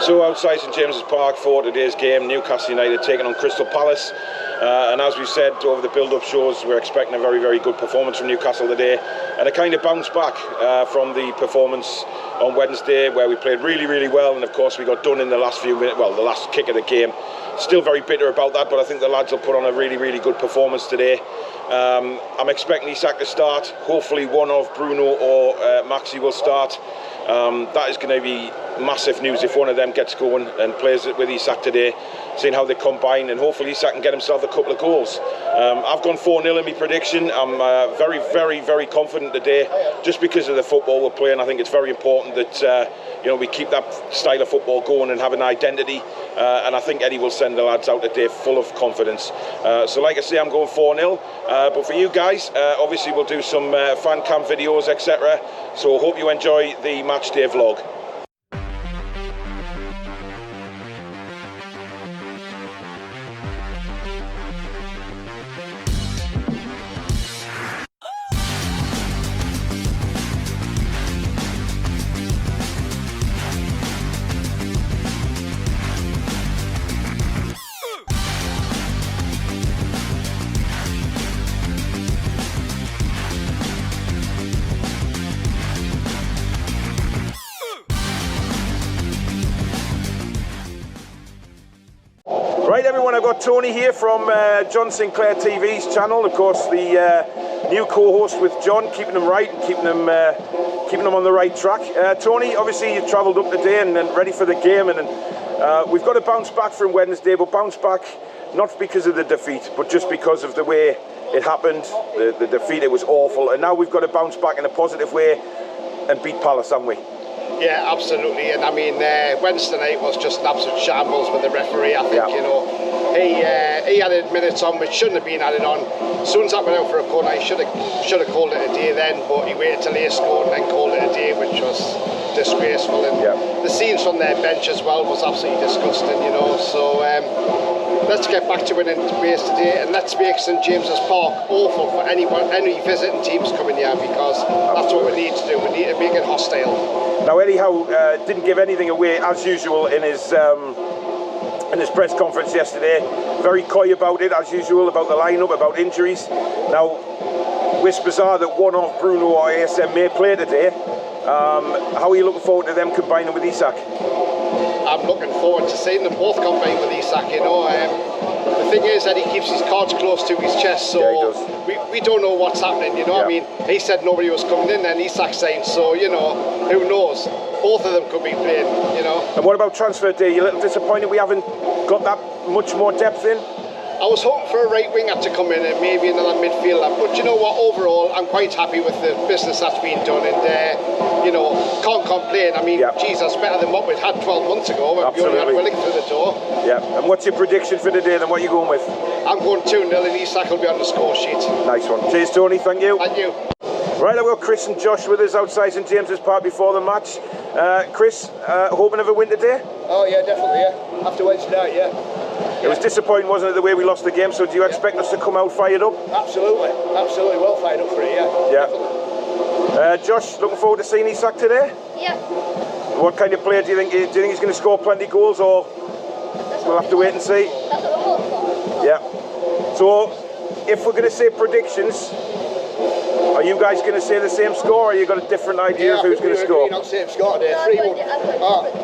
So outside St James's Park for today's game, Newcastle United taking on Crystal Palace. And as we said over the build-up shows, we're expecting a very, very good performance from Newcastle today, and a kind of bounce back from the performance on Wednesday, where we played really, really well, and of course we got done in the last few minutes, well, the last kick of the game. Still very bitter about that, but I think the lads will put on a really, really good performance today. I'm expecting Isak to start. Hopefully one of Bruno or Maxi will start. That is going to be massive news if one of them gets going and plays it with Isak today, seeing how they combine, and hopefully Isak can get himself a couple of goals. I've gone 4-0 in my prediction. I'm very, very, very confident today, just because of the football we're playing. I think it's very important that we keep that style of football going and have an identity, and I think Eddie will send the lads out today full of confidence. So like I say, I'm going 4-0, but for you guys, obviously we'll do some fan cam videos, etc. So hope you enjoy the match day vlog. Right everyone, I've got Tony here from John Sinclair TV's channel, of course the new co-host with John, keeping them right and keeping them on the right track. Tony, obviously you've travelled up today and ready for the game, and we've got to bounce back from Wednesday, but bounce back not because of the defeat, but just because of the way it happened. The defeat, it was awful, and now we've got to bounce back in a positive way and beat Palace, haven't we? Yeah, absolutely. And I mean, Wednesday night was just an absolute shambles with the referee. I think, he added minutes on which shouldn't have been added on. As soon as that went out for a corner, he should have called it a day then, but he waited till they scored and then called it a day, which was disgraceful. And the scenes from their bench as well was absolutely disgusting, So let's get back to winning ways today, and let's make St James's Park awful for any visiting teams coming here, because that's what we need to do. We need to make it hostile. Now Eddie Howe didn't give anything away as usual in his press conference yesterday. Very coy about it as usual, about the lineup, about injuries. Now whispers are that one of Bruno or ASM may play today. How are you looking forward to them combining with Isak? I'm looking forward to seeing them both combine with Isak. The thing is that he keeps his cards close to his chest, so we don't know what's happening. I mean, he said nobody was coming in, and Isak saying so. Who knows? Both of them could be playing. And what about transfer day? You're a little disappointed we haven't got that much more depth in? I was hoping for a right winger to come in and maybe another midfielder, but you know what, overall I'm quite happy with the business that's been done, and can't complain. I mean, geez, that's better than what we'd had 12 months ago when we only had Willing through the door. Yeah, and what's your prediction for today then? What are you going with? I'm going 2-0 and Isak will be on the score sheet. Nice one. Cheers Tony, thank you. Thank you. Right, I've got Chris and Josh with us outside St James's Park before the match. Chris, hoping of a win today? Oh yeah, definitely, yeah. After Wednesday night, yeah. It was disappointing, wasn't it, the way we lost the game, so do you expect us to come out fired up? Absolutely, well fired up for it, yeah. Josh, looking forward to seeing Isak today? Yeah. What kind of player do you think he's going to score plenty of goals, or we'll have to wait and see? That's what we're hoping for. Yeah. So, if we're going to say predictions, are you guys going to say the same score, or you got a different idea of who's going to score? Not the same score today, 3-1.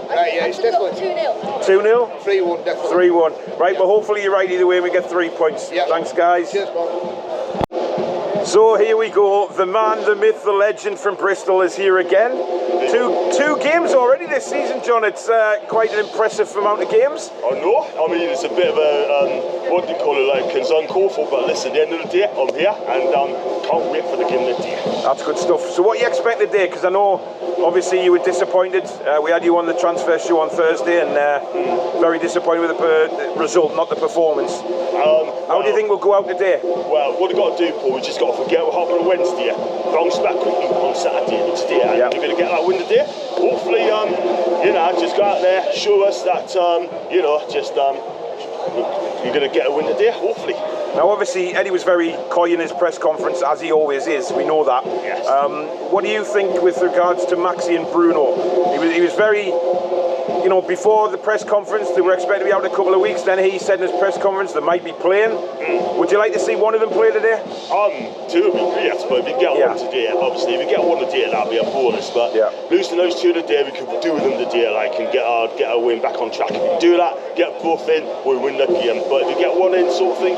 Right, yeah, it's definitely 2-0. 2-0? 3-1, definitely. 3-1. Right, but hopefully you're right either way, we get 3 points. Yeah. Thanks, guys. Cheers, Bob. So here we go, the man, the myth, the legend from Bristol is here again. Two games already this season, John. It's quite an impressive amount of games. I know. I mean, it's a bit of a, what do you call it, like concern call for, but listen, at the end of the day, I'm here and can't wait for the game next year. That's good stuff. So what you expect today? Because I know, obviously, you were disappointed. We had you on the transfer show on Thursday, and very disappointed with the result, not the performance. How do you think we'll go out today? Well, what we've got to do, Paul, we just got to forget what happened on Wednesday, bounce back quickly on Saturday and today, and we're going to get that win today. Hopefully, just go out there, show us that, just you're going to get a win today, hopefully. Now, obviously, Eddie was very coy in his press conference, as he always is. We know that. Yes. What do you think with regards to Maxi and Bruno? He was very, you know, before the press conference, they were expected to be out in a couple of weeks. Then he said in his press conference they might be playing. Would you like to see one of them play today? Two would be great, but if you get one today, obviously, if you get one today, that'd be a bonus. But losing those two today, we could do with them today, like, and get our win back on track. If we do that, get both in, we win the game. But if you get one in, sort of thing,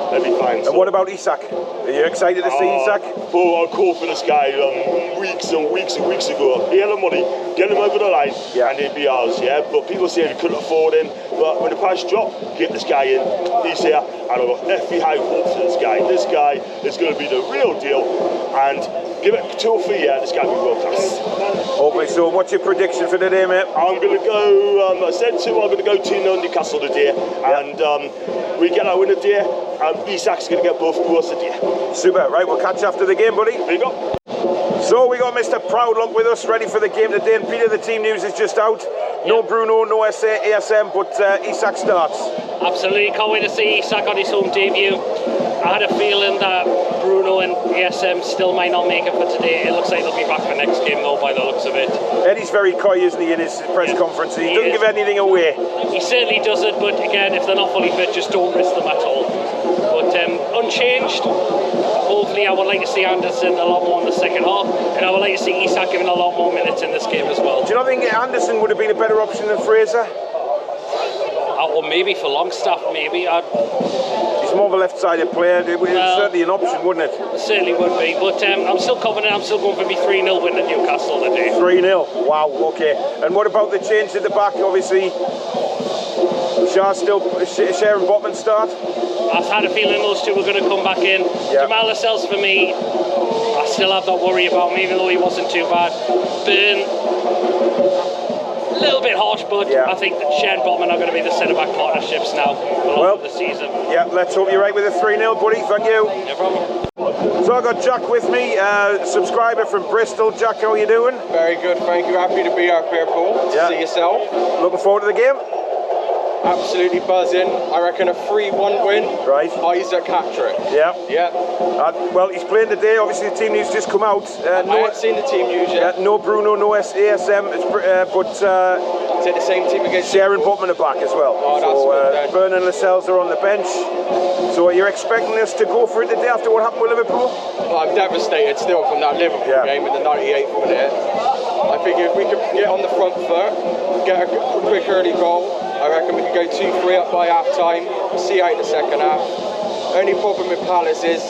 that'd be fine. And what about Isak? Are you excited to see Isak? Well, I called for this guy weeks and weeks and weeks ago. Pay the money, get him over the line, and he'd be ours, yeah? But people say we couldn't afford him. But when the price dropped, get this guy in. He's here, and I've got effing high hopes for this guy. This guy is going to be the real deal, and give it 2 or 3 years, this guy will be world class. Hopefully so. What's your prediction for today, mate? I'm going to go, I said I'm going to go 2-0 Newcastle today, and we get our win today, and Isak's going to get both goals today. Super, right, we'll catch you after the game, buddy. There you go. So we got Mr. Proudluck with us, ready for the game today, and Peter, the team news is just out. No Bruno, no ASM, but Isak starts. Absolutely, can't wait to see Isak on his home debut. I had a feeling that Bruno and ASM still might not make it for today. It looks like they'll be back for next game though, by the looks of it. Eddie's very coy, isn't he, in his press conference? He doesn't give anything away. He certainly doesn't, but again, if they're not fully fit, just don't risk them at all. But unchanged, hopefully I would like to see Anderson a lot more in the second half, and I would like to see Isak given a lot more minutes in this game as well. Do you not think Anderson would have been a better option than Fraser? Or maybe for Longstaff, maybe. He's more of a left-sided player. It was certainly an option, wouldn't it? Certainly would be, but I'm still confident. I'm still going for me 3-0 win at Newcastle today. 3-0, wow, okay. And what about the change at the back? Obviously, Shah still, Sharon Botman start? I had a feeling those two were going to come back in. Jamal Lascelles for me, I still have that worry about him, even though he wasn't too bad. Byrne, a little bit harsh, but I think that Sharon Botman are going to be the centre-back partnerships now for the season. Yeah, let's hope you're right with a 3-0, buddy. Thank you. No problem. So I've got Jack with me, subscriber from Bristol. Jack, how are you doing? Very good, thank you. Happy to be up here, Paul. To see yourself. Looking forward to the game? Absolutely buzzing. I reckon a 3-1 win. Right. Isaac hat-trick. Yeah. Yeah. Well, he's playing today. Obviously, the team news just come out. I haven't seen the team news yet. No Bruno, no ASM, but is it the same team against Sharon Botman are back as well. Oh, that's so Byrne and Lascelles are on the bench. So you're expecting us to go for it today after what happened with Liverpool? Well, I'm devastated still from that Liverpool game in the 98th minute. I think if we could get on the front foot, get a quick early goal, I reckon we could go 2-3 up by half time, see out the second half. Only problem with Palace is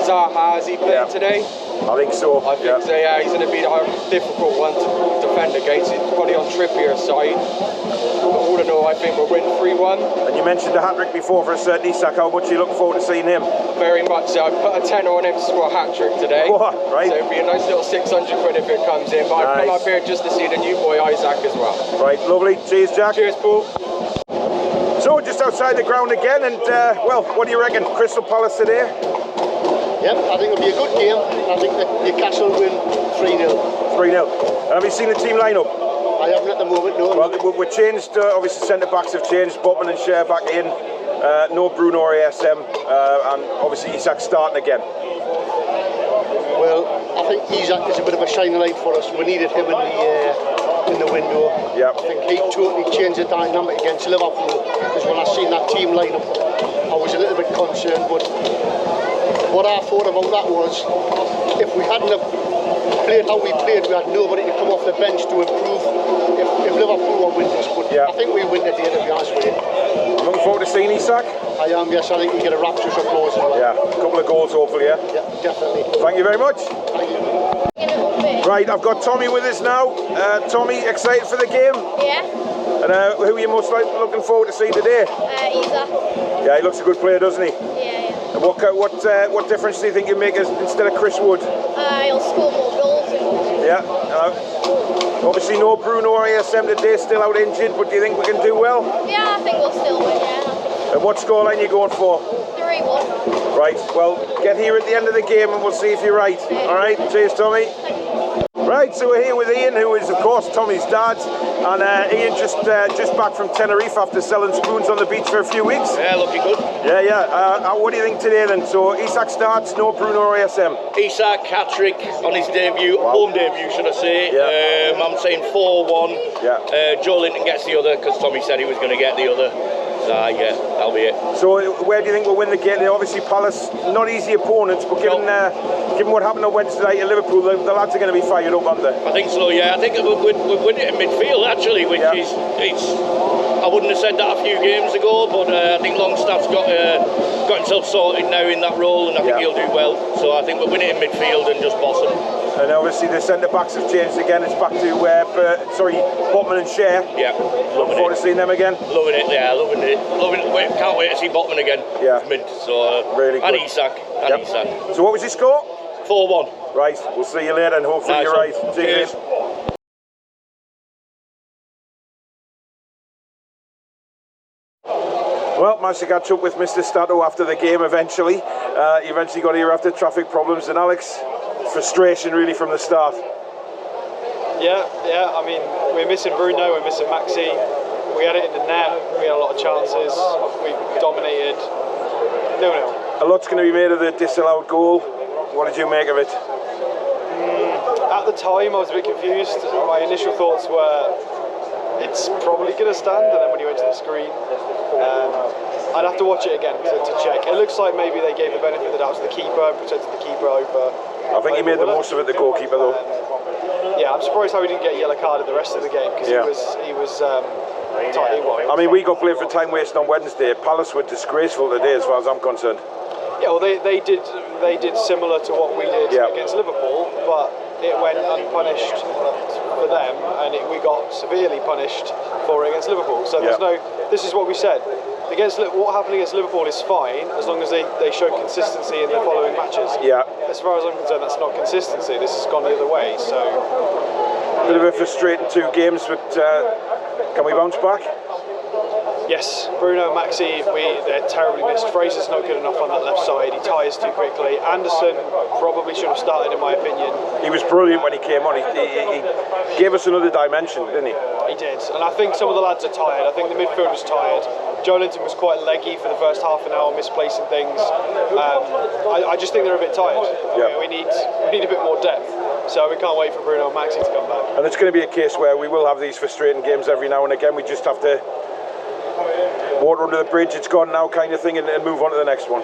Zaha, is he playing today? I think so. I think so, he's going to be a difficult one to defend against. He's probably on Trippier's side. But all in all, I think we'll win 3-1. And you mentioned the hat-trick before for a certain Isak. How much you looking forward to seeing him? Very much so. I put a tenner on him to score a hat-trick today. What? Right. So it'd be a nice little 600 quid if it comes in. But I've come up here just to see the new boy Isaac as well. Right, lovely. Cheers, Jack. Cheers, Paul. So just outside the ground again, and well, what do you reckon? Crystal Palace today? Yep, I think it'll be a good game. I think that Newcastle will win 3-0. 3-0. Have you seen the team line-up? I haven't at the moment, no. Well, we're changed, obviously centre-backs have changed, Botman and Cher back in, no Bruno or ASM, and obviously Isak starting again. Well, I think Isak is a bit of a shining light for us. We needed him in the window. Yep. I think he totally changed the dynamic against Liverpool, because when I seen that team line up, I was a little bit concerned, but what I thought about that was, if we hadn't have played how we played, we had nobody to come off the bench to improve if Liverpool were winners. But I think we win today, to be honest with you. Looking forward to seeing Isak? I am, yes. I think we get a rapturous applause as well. Yeah, a couple of goals hopefully, yeah? Yeah, definitely. Thank you very much. Thank you. Right, I've got Tommy with us now. Tommy, excited for the game? Yeah. And who are you most looking forward to seeing today? Isak. Yeah, he looks a good player, doesn't he? Yeah. And what difference do you think you make instead of Chris Wood? He'll score more goals. Yeah. Obviously no Bruno or ASM today, still out injured, but do you think we can do well? Yeah, I think we'll still win, yeah. And what scoreline are you going for? 3-1. Right, well, get here at the end of the game and we'll see if you're right. All right, cheers, Tommy. Right, so we're here with Ian, who is, of course, Tommy's dad. And Ian just back from Tenerife after selling spoons on the beach for a few weeks. Yeah, looking good. Yeah. What do you think today then? So Isak starts, no Bruno or ASM. Isak, hat-trick on his debut, home debut should I say. Yeah. I'm saying 4-1. Yeah. Joe Linton gets the other because Tommy said he was going to get the other. So yeah, that'll be it. So where do you think we'll win the game? Obviously Palace, not easy opponents, but given what happened on Wednesday night in Liverpool, the lads are going to be fired up, aren't they? I think so, yeah. I think we're winning in midfield actually, which is I wouldn't have said that a few games ago, but I think Longstaff's got himself sorted now in that role, and I think he'll do well. So I think we're winning in midfield and just bossing. And obviously the centre backs have changed again. It's back to Botman and Cher. Yeah, loving Forward to seeing them again. Loving it, yeah, loving it. Can't wait to see Botman again. Yeah, so really good. And Isak, So what was your score? 4-1. Right, we'll see you later, and hopefully you're right. Cheers. Well, managed to catch up with Mr. Stato after the game eventually. He eventually got here after traffic problems, and Alex, frustration really from the start. Yeah, I mean, we're missing Bruno, we're missing Maxi. We had it in the net, we had a lot of chances, we dominated. 0-0. A lot's going to be made of the disallowed goal. What did you make of it? At the time, I was a bit confused. My initial thoughts were, it's probably going to stand, and then when you went to the screen, I'd have to watch it again to check. It looks like maybe they gave the benefit of the doubt to the keeper and protected the keeper over. I think he made the most of it, the goalkeeper, though. Yeah, I'm surprised how he didn't get a yellow card in the rest of the game, because he was tightly wide. I mean, we got blamed for time wasting on Wednesday. Palace were disgraceful today, as far as I'm concerned. Yeah, well, they did similar to what we did against Liverpool, but it went unpunished for them, and we got severely punished for it against Liverpool. So there's no. This is what we said. What happened against Liverpool is fine as long as they show consistency in their following matches. Yeah. As far as I'm concerned, that's not consistency. This has gone the other way. So. Bit of a frustrating 2 games, but can we bounce back? Yes, Bruno and Maxi, they're terribly missed. Fraser's not good enough on that left side. He tires too quickly. Anderson probably should have started, in my opinion. He was brilliant when he came on. He gave us another dimension, didn't he? He did, and I think some of the lads are tired. I think the midfield was tired. Joe Linton was quite leggy for the first half an hour, misplacing things. I just think they're a bit tired. Yeah. We need a bit more depth. So we can't wait for Bruno and Maxi to come back. And it's going to be a case where we will have these frustrating games every now and again. We just have to water under the bridge, it's gone now kind of thing, and move on to the next one.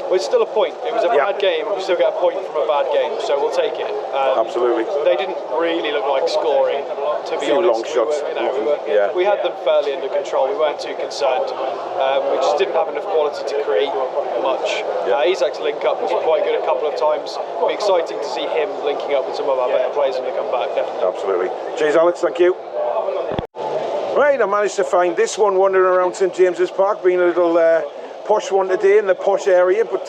Well, it's still a point. It was a bad game, we still get a point from a bad game, so we'll take it. Absolutely. They didn't really look like scoring, to be honest. Long shots. We had them fairly under control, we weren't too concerned. We just didn't have enough quality to create much. Isak's link up was quite good a couple of times. It'll be exciting to see him linking up with some of our better players when they come back, definitely. Absolutely. Cheers, Alex, thank you. Right, I managed to find this one wandering around St James's Park, being a little posh one today in the posh area, but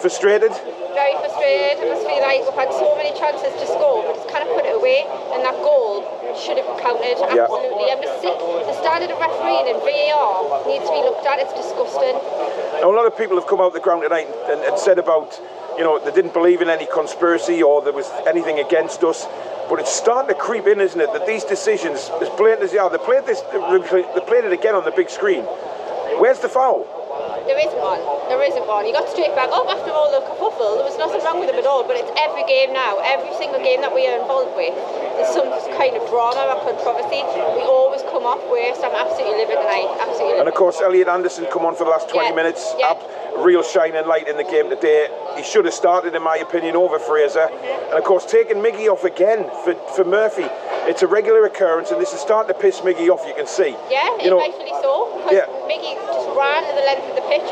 frustrated. Very frustrated. I just feel like we've had so many chances to score, but just kind of put it away, and that goal should have counted, absolutely. I'm just sick. The standard of refereeing and VAR needs to be looked at. It's disgusting. Now, a lot of people have come out the ground tonight and said about, they didn't believe in any conspiracy or there was anything against us. But it's starting to creep in, isn't it, that these decisions, as blatant as they are, they played it again on the big screen. Where's the foul? There isn't one. There isn't one. He got straight back up after all the kerfuffle. There was nothing wrong with him at all, but it's every game now. Every single game that we are involved with, there's some kind of drama or controversy. We always come off worse. I'm absolutely livid tonight. Absolutely. And of course, Elliot Anderson come on for the last 20 minutes. Real shining light in the game today. He should have started, in my opinion, over Fraser. And of course, taking Miggy off again for Murphy. It's a regular occurrence, and this is starting to piss Miggy off, you can see. Yeah, rightfully so. Because Miggy just ran to the length of the pitch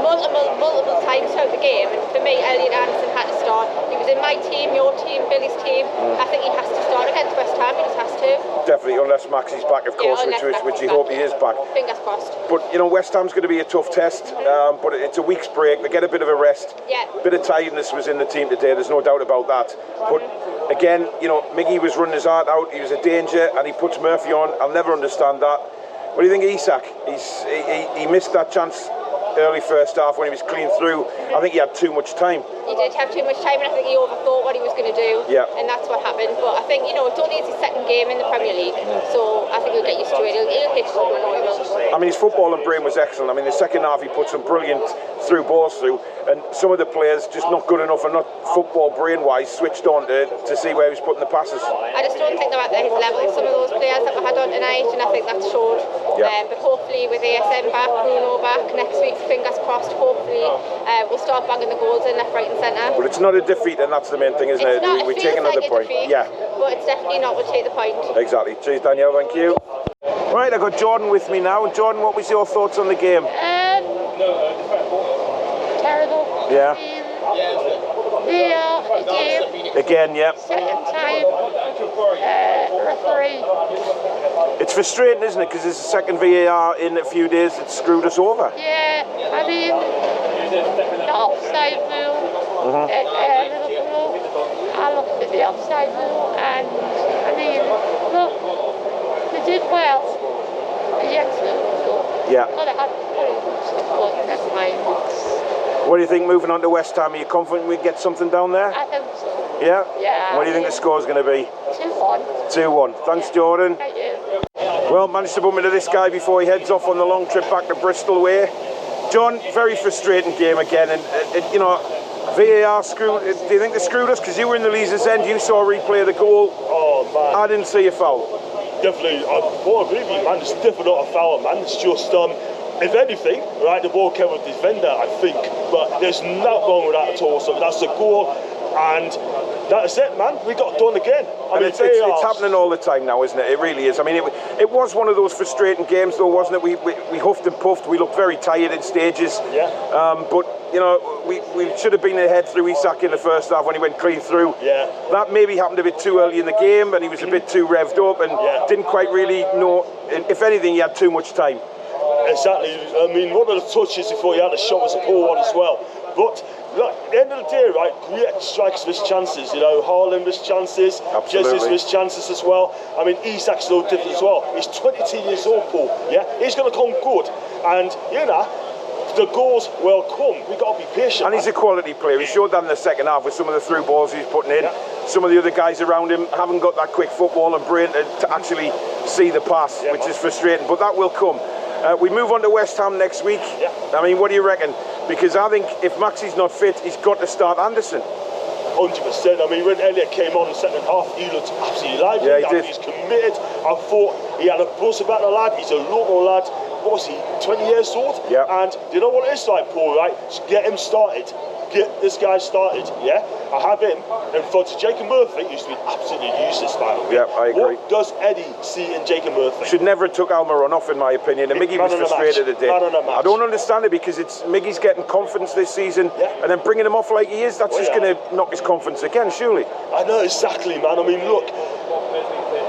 multiple times throughout the game. And for me, Elliot Anderson had to start. He was in my team, your team, Billy's team. I think he has to start against West Ham. He just has to. Definitely, unless Maxi's back, of course, which you hope he is back. Fingers crossed. But West Ham's going to be a tough test. But it's a week's break. They get a bit of a rest. Bit of tiredness was in the team today. There's no doubt about that. But again, Miggy was running his heart out. He was a danger, and he puts Murphy on. I'll never understand that. What do you think of Isak? He missed that chance early first half when he was clean through. I think he had too much time. He did have too much time, and I think he overthought what he was going to do, and that's what happened. But I think, it's only his second game in the Premier League, so I think he'll get used to it. He'll hit home and all. I mean, his footballing brain was excellent. I mean, the second half he put some brilliant through balls through, and some of the players just not good enough and not football brain-wise switched on to see where he was putting the passes. I just don't think they're at his level, some of those players that we had on tonight, and I think that showed. But hopefully with ASM back, Bruno back next week, fingers crossed, hopefully we'll start banging the goals in left, right and centre. But it's not a defeat, and that's the main thing, isn't it? Not, we take another point. Defeat, but it's definitely not. We'll take the point. Exactly. Cheers, Danielle. Thank you. Right, I've got Jordan with me now. Jordan, what was your thoughts on the game? Terrible. Yeah. Again, yeah. Second time. Referee. It's frustrating, isn't it? Because there's a second VAR in a few days that screwed us over. Yeah, I mean, the offside rule at Liverpool. I looked at the offside rule and, I mean, look, they did well against Liverpool. Yeah. Could have had points, but never mind. What do you think moving on to West Ham? Are you confident we get something down there? I think so. Yeah? Yeah. What do you think the score's going to be? 2-1. 2-1. Thanks, Jordan. Thank you. Well, managed to bump into this guy before he heads off on the long trip back to Bristol way. John, very frustrating game again, and VAR screwed. Do you think they screwed us? Because you were in the Leazes end, you saw a replay of the goal. Oh man, I didn't see a foul. Definitely, I agree with you, man. It's definitely not a foul, man. It's just if anything, right, the ball came with the defender, I think, but there's nothing wrong with that at all. So that's a goal, and that's it, man. We got done again. It's happening all the time now, isn't it? It really is. I mean, it was one of those frustrating games, though, wasn't it? We huffed and puffed. We looked very tired in stages. Yeah. But we should have been ahead through Isak in the first half when he went clean through. Yeah. That maybe happened a bit too early in the game, and he was a bit too revved up and didn't quite really know. If anything, he had too much time. Exactly. I mean, one of the touches before he had a shot was a poor one as well. But look, at the end of the day, right, great strikers missed chances. Haaland missed chances, Jesus missed chances as well. I mean, Isak's no different as well. He's 22 years old, Paul. Yeah, he's going to come good, and the goals will come. We've got to be patient. And he's a quality player. He showed that in the second half with some of the through balls he's putting in. Some of the other guys around him haven't got that quick football and brain to actually see the pass, which is frustrating. But that will come. We move on to West Ham next week. Yeah. I mean, what do you reckon? Because I think if Maxi's not fit, he's got to start Anderson. 100%. I mean, when Elliot came on in the second half, he looked absolutely lively. Yeah, he did. He's committed. I thought he had a buzz about the lad. He's a local lad. What was he, 20 years old? Yeah. And you know what it's like, Paul, right? Just get him started. Get this guy started, yeah? I have him in front of Jacob Murphy, who's been absolutely useless, by the way. Yeah, I agree. What does Eddie see in Jacob Murphy? Should never have took Almiron off, in my opinion. And Miggy was frustrated today. I don't understand it, because Miggy's getting confidence this season, and then bringing him off like he is, that's just going to knock his confidence again, surely. I know, exactly, man. I mean, look,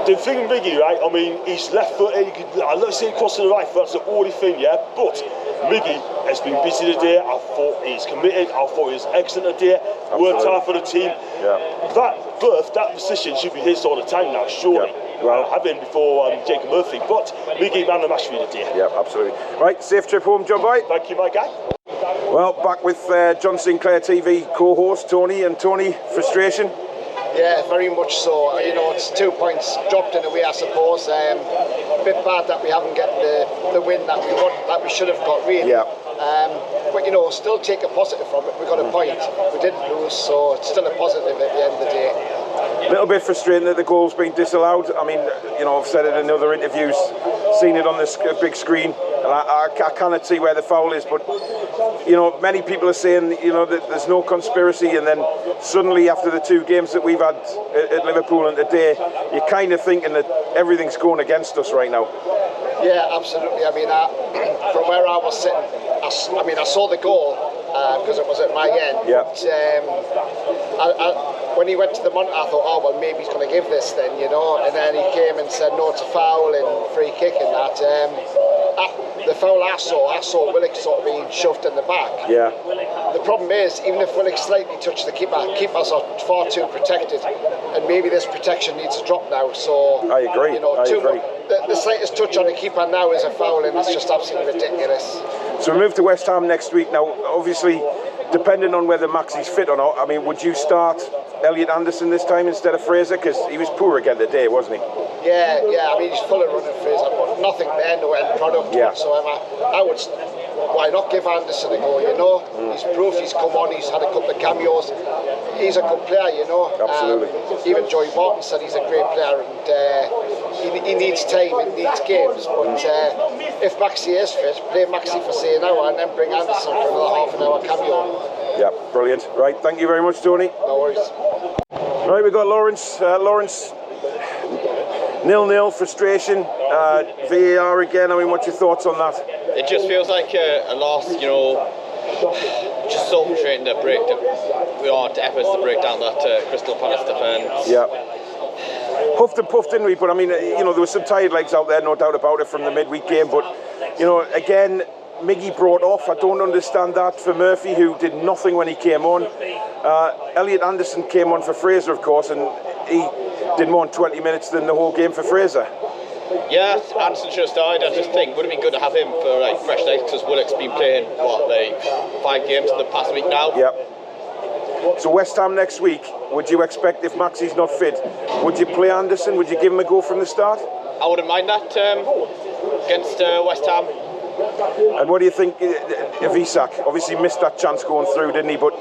the thing with Miggy, right? I mean, he's left-footed. I love seeing cross to the right foot. That's the only thing, yeah. But Miggy has been busy today. I thought he's committed. I thought he was excellent today. Worked hard for the team. Yeah. That position should be his all the time now, surely. Yeah. Well, I have been before Jacob Murphy, but Miggy man of the match for you today. Yeah, absolutely. Right, safe trip home, John Boy. Thank you, my guy. Well, back with John Sinclair TV co-host Tony, and Tony, frustration. Yeah, very much so. It's 2 points dropped in a way, I suppose. A bit bad that we haven't got the win that we should have got, really. Yeah. But still take a positive from it. We got a point. We didn't lose, so it's still a positive at the end of the day. A little bit frustrating that the goal's been disallowed. I mean, I've said it in other interviews, seen it on this big screen, and I cannot see where the foul is. But many people are saying that there's no conspiracy, and then suddenly after the two games that we've had at Liverpool and today, you're kind of thinking that everything's going against us right now. Yeah, absolutely. I mean, from where I was sitting, I saw the goal because it was at my end. Yeah. But, when he went to the monitor, I thought, well, maybe he's going to give this then, And then he came and said, no, it's a foul and free kick and that. The foul I saw Willock sort of being shoved in the back. Yeah. The problem is, even if Willock slightly touched the keepers are far too protected, and maybe this protection needs to drop now. So I agree. I agree. The slightest touch on a keeper now is a foul, and it's just absolutely ridiculous. So we move to West Ham next week. Now, obviously, depending on whether Maxie's fit or not, I mean, would you start Elliot Anderson this time instead of Fraser? Because he was poor again today, wasn't he? Yeah, I mean, he's full of running Fraser, but nothing there, no end product whatsoever. Why not give Anderson a go, you know? He's proved he's come on, he's had a couple of cameos. He's a good player, you know. Absolutely. Even Joey Barton said he's a great player, and he needs time, he needs games. But if Maxie is fit, play Maxie for say an hour and then bring Anderson for another half an hour cameo. Yeah, brilliant. Right, thank you very much, Tony. No worries. Right, we've got Lawrence. Lawrence, 0-0, frustration. VAR again. I mean, what's your thoughts on that? It just feels like a loss, you know, just so frustrating to break efforts to break down that Crystal Palace defence. Yeah. Huffed and puffed, didn't we? But I mean, you know, there were some tired legs out there, no doubt about it, from the midweek game. But, you know, again, Miggy brought off. I don't understand that for Murphy, who did nothing when he came on. Elliot Anderson came on for Fraser, of course, and he did more than 20 minutes than the whole game for Fraser. Yeah, Anderson should have started. I just think would have been good to have him for like fresh legs, because Willock's been playing like 5 games in the past week now. Yep. So West Ham next week, would you expect, if Maxie's not fit, would you play Anderson? Would you give him a go from the start? I wouldn't mind that against West Ham. And what do you think of Isak? Obviously missed that chance going through, didn't he? But,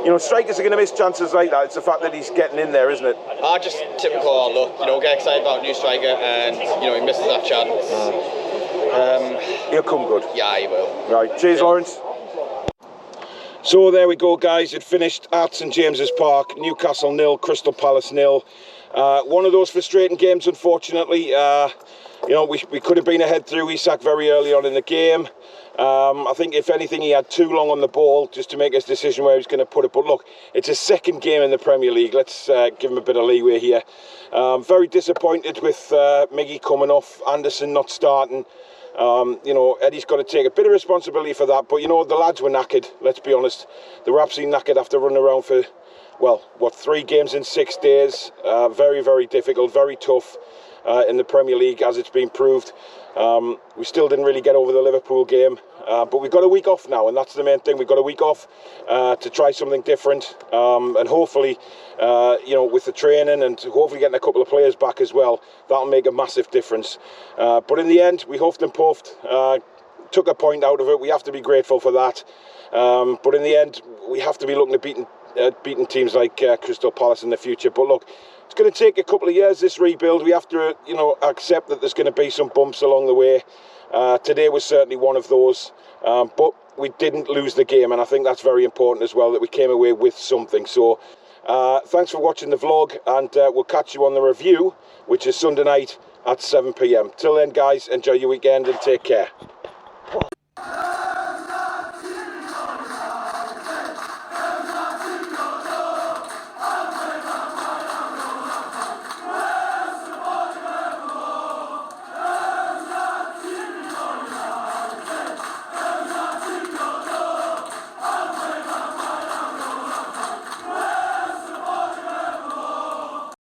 you know, strikers are going to miss chances like that. It's the fact that he's getting in there, isn't it? Just typical look, you know, get excited about a new striker and, you know, he misses that chance. He'll come good. Yeah, he will. Right, cheers, Lawrence. So there we go, guys. It finished at St James's Park. Newcastle 0, Crystal Palace 0. One of those frustrating games, unfortunately. You know, we could have been ahead through Isak very early on in the game. I think, if anything, he had too long on the ball just to make his decision where he was going to put it. But look, it's his second game in the Premier League. Let's give him a bit of leeway here. Very disappointed with Miggy coming off, Anderson not starting. You know, Eddie's got to take a bit of responsibility for that. But, you know, the lads were knackered, let's be honest. They were absolutely knackered after running around for, well, what, 3 games in 6 days. Very, very difficult, very tough. In the Premier League, as it's been proved. We still didn't really get over the Liverpool game, but we've got a week off now, and that's the main thing. We've got a week off to try something different, and hopefully, you know, with the training and hopefully getting a couple of players back as well, that'll make a massive difference. But in the end, we huffed and puffed, took a point out of it. We have to be grateful for that. But in the end, we have to be looking at beating teams like Crystal Palace in the future. But look, it's going to take a couple of years, this rebuild. We have to, you know, accept that there's going to be some bumps along the way. Today was certainly one of those, but we didn't lose the game, and I think that's very important as well, that we came away with something. So thanks for watching the vlog, and we'll catch you on the review, which is Sunday night at 7 PM. Till then, guys, enjoy your weekend and take care.